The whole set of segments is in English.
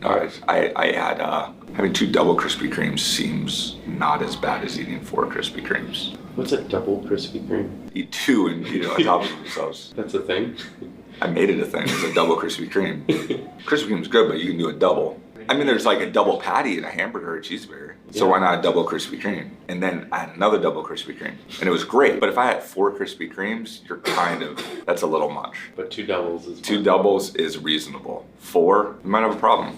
All right, I had having 2 double Krispy Kremes seems not as bad as eating 4 Krispy Kremes. What's a double Krispy Kreme? Eat 2 and eat it on top of themselves. That's a thing? I made it a thing. It's a double Krispy Kreme. Krispy Kreme's good, but you can do a double. I mean, there's like a double patty and a hamburger or a cheeseburger. So why not a double Krispy Kreme? And then I had another double Krispy Kreme. And it was great. But if I had 4 Krispy Kremes, that's a little much. But 2 doubles is 2 doubles is reasonable. 4, you might have a problem.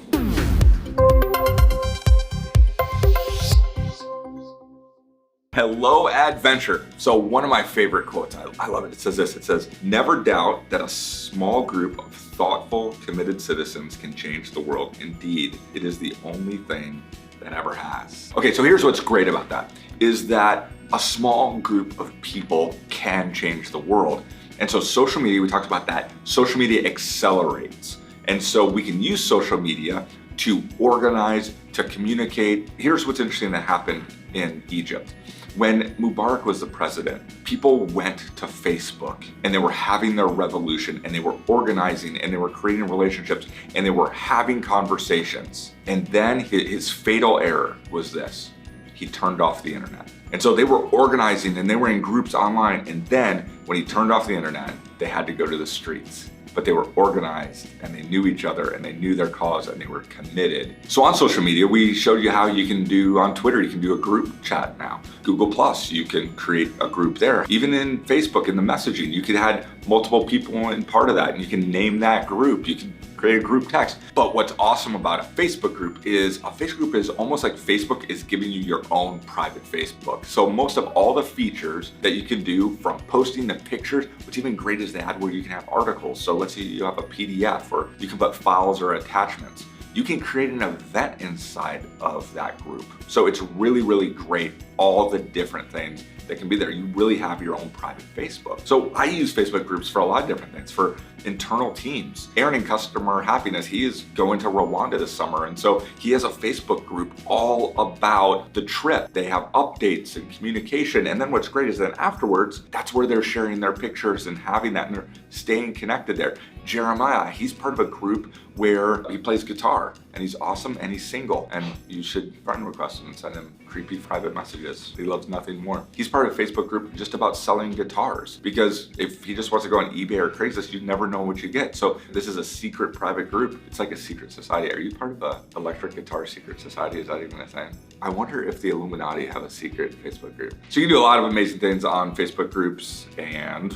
Hello, adventure. So one of my favorite quotes, I love it. It says this, it says, never doubt that a small group of thoughtful, committed citizens can change the world. Indeed, it is the only thing that ever has. Okay, so here's what's great about that, is that a small group of people can change the world. And so social media, we talked about that, social media accelerates. And so we can use social media to organize, to communicate. Here's what's interesting that happened in Egypt. When Mubarak was the president, people went to Facebook and they were having their revolution and they were organizing and they were creating relationships and they were having conversations. And then his fatal error was this: he turned off the internet. And so they were organizing and they were in groups online. And then when he turned off the internet, they had to go to the streets. But they were organized and they knew each other and they knew their cause and they were committed. So on social media, we showed you how you can do on Twitter, you can do a group chat now. Google Plus, you can create a group there. Even in Facebook, in the messaging, you could have multiple people in part of that and you can name that group. You can create a group text. But what's awesome about a Facebook group is almost like Facebook is giving you your own private Facebook. So most of all the features that you can do, from posting the pictures, what's even great is they add where you can have articles. So let's say you have a PDF or you can put files or attachments. You can create an event inside of that group. So it's really, really great, all the different things that can be there. You really have your own private Facebook. So I use Facebook groups for a lot of different things, for internal teams. Aaron in customer happiness, he is going to Rwanda this summer. And so he has a Facebook group all about the trip. They have updates and communication. And then what's great is that afterwards, that's where they're sharing their pictures and having that, and they're staying connected there. Jeremiah, he's part of a group where he plays guitar and he's awesome and he's single, and you should friend request him and send him creepy private messages. He loves nothing more. He's part of a Facebook group just about selling guitars, because if he just wants to go on eBay or Craigslist, you never know what you get. So this is a secret private group. It's like a secret society. Are you part of the electric guitar secret society? Is that even a thing? I wonder if the Illuminati have a secret Facebook group. So you can do a lot of amazing things on Facebook groups, and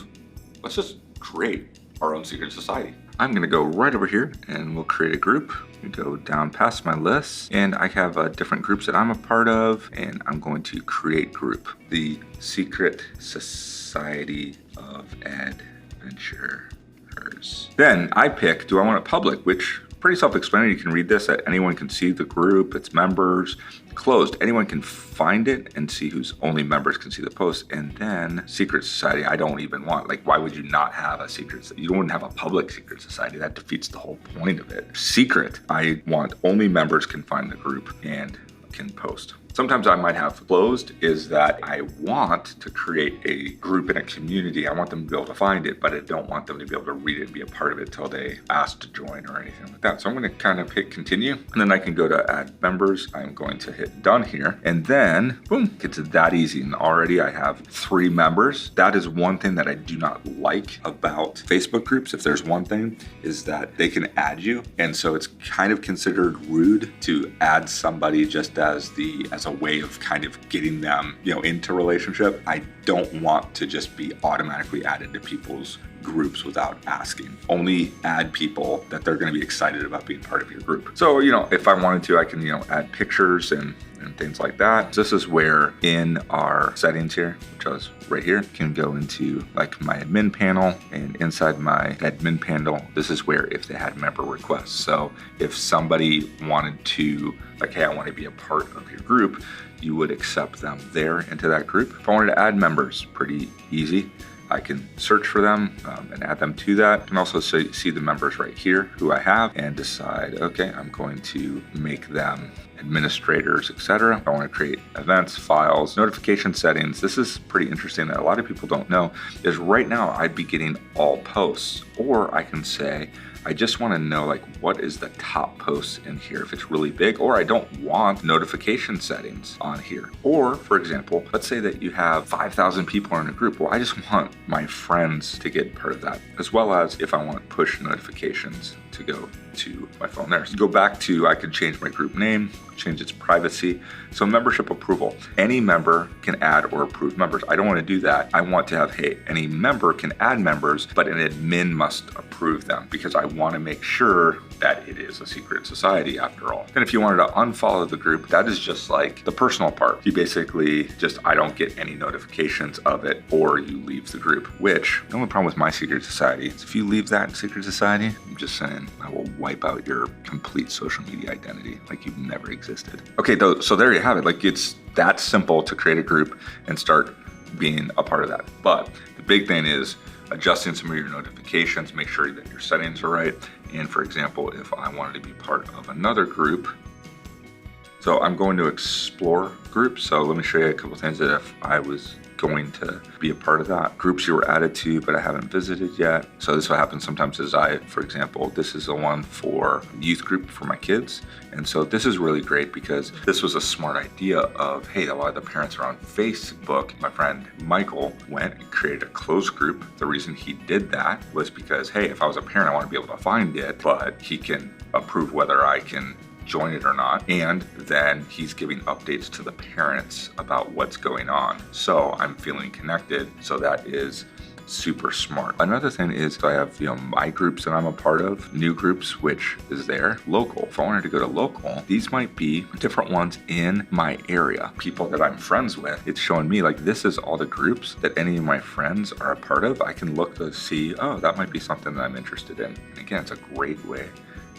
let's just create our own secret society. I'm gonna go right over here and we'll create a group. We go down past my list and I have different groups that I'm a part of, and I'm going to create group, the Secret Society of Adventurers. Then I pick, do I want it public, which pretty self-explanatory. You can read this, that anyone can see the group, its members. Closed, anyone can find it and see whose only members can see the post. And then secret society, I don't even want, like, why would you not have a secret? You don't have a public secret society. That defeats the whole point of it. Secret, I want only members can find the group and can post. Sometimes I might have closed, is that I want to create a group in a community. I want them to be able to find it, but I don't want them to be able to read it and be a part of it until they ask to join or anything like that. So I'm going to kind of hit continue, and then I can go to add members. I'm going to hit done here, and then boom, it's that easy. And already I have 3 members. That is one thing that I do not like about Facebook groups. If there's one thing, is that they can add you. And so it's kind of considered rude to add somebody just as a way of kind of getting them, into a relationship. I don't want to just be automatically added to people's groups without asking. Only add people that they're going to be excited about being part of your group. So, if I wanted to, I can, add pictures and things like that. This is where in our settings here, which is right here, can go into like my admin panel, and inside my admin panel, this is where if they had member requests. So if somebody wanted to, like, hey, I want to be a part of your group, you would accept them there into that group. If I wanted to add members, pretty easy. I can search for them and add them to that. I can also see the members right here who I have and decide, okay, I'm going to make them administrators, etc. I want to create events, files, notification settings. This is pretty interesting that a lot of people don't know, is right now I'd be getting all posts, or I can say, I just want to know like what is the top posts in here if it's really big, or I don't want notification settings on here. Or for example, let's say that you have 5,000 people in a group. Well, I just want my friends to get part of that, as well as if I want push notifications to go to my phone there. So go back to, I could change my group name, change its privacy. So membership approval, any member can add or approve members. I don't want to do that. I want to have, hey, any member can add members, but an admin must approve them because I want to make sure that it is a secret society after all. And if you wanted to unfollow the group, that is just like the personal part. You basically just, I don't get any notifications of it, or you leave the group, which the only problem with my secret society is if you leave that secret society, I'm just saying, I will wipe out your complete social media identity like you've never existed. Okay, so there you have it. Like it's that simple to create a group and start being a part of that. But the big thing is adjusting some of your notifications, make sure that your settings are right. And for example, if I wanted to be part of another group, so I'm going to explore groups. So let me show you a couple things that if I was going to be a part of that. Groups you were added to, but I haven't visited yet. So this will happen sometimes as for example, this is the one for youth group for my kids. And so this is really great because this was a smart idea of, hey, a lot of the parents are on Facebook. My friend Michael went and created a closed group. The reason he did that was because, hey, if I was a parent, I want to be able to find it, but he can approve whether I can join it or not. And then he's giving updates to the parents about what's going on. So I'm feeling connected. So that is super smart. Another thing is I have, my groups that I'm a part of, new groups, which is there, local. If I wanted to go to local, these might be different ones in my area, people that I'm friends with. It's showing me like, this is all the groups that any of my friends are a part of. I can look to see, oh, that might be something that I'm interested in. And again, it's a great way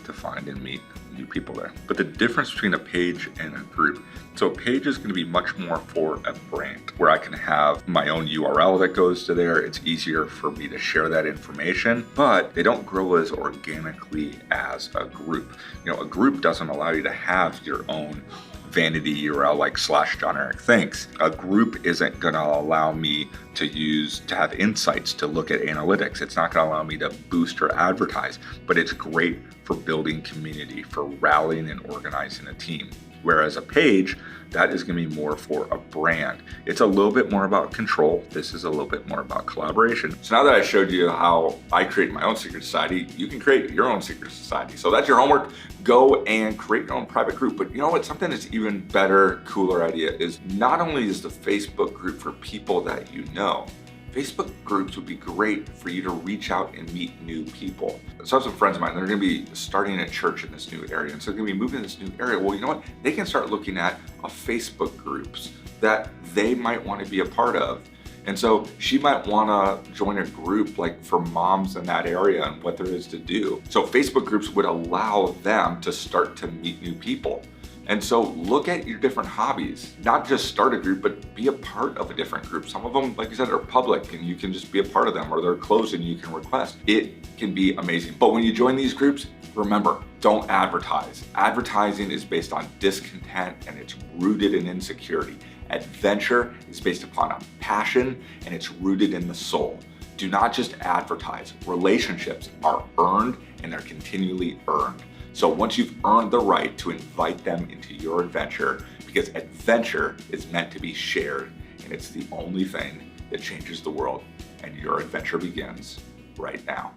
to find and meet new people there. But the difference between a page and a group, so a page is going to be much more for a brand where I can have my own URL that goes to there. It's easier for me to share that information, but they don't grow as organically as a group. A group doesn't allow you to have your own vanity URL like /JohnEricThinks. A group isn't going to allow me to have insights to look at analytics. It's not going to allow me to boost or advertise, but it's great for building community, for rallying and organizing a team. Whereas a page, that is going to be more for a brand. It's a little bit more about control. This is a little bit more about collaboration. So now that I showed you how I create my own secret society, you can create your own secret society. So that's your homework. Go and create your own private group. But you know what? Something that's even better, cooler idea is not only is the Facebook group for people that you know, Facebook groups would be great for you to reach out and meet new people. So I have some friends of mine, they're gonna be starting a church in this new area. And so they're gonna be moving to this new area. Well, you know what? They can start looking at Facebook groups that they might wanna be a part of. And so she might wanna join a group like for moms in that area and what there is to do. So Facebook groups would allow them to start to meet new people. And so look at your different hobbies, not just start a group, but be a part of a different group. Some of them, like you said, are public and you can just be a part of them, or they're closed and you can request. It can be amazing. But when you join these groups, remember, don't advertise. Advertising is based on discontent and it's rooted in insecurity. Adventure is based upon a passion and it's rooted in the soul. Do not just advertise. Relationships are earned and they're continually earned. So once you've earned the right to invite them into your adventure, because adventure is meant to be shared and it's the only thing that changes the world, and your adventure begins right now.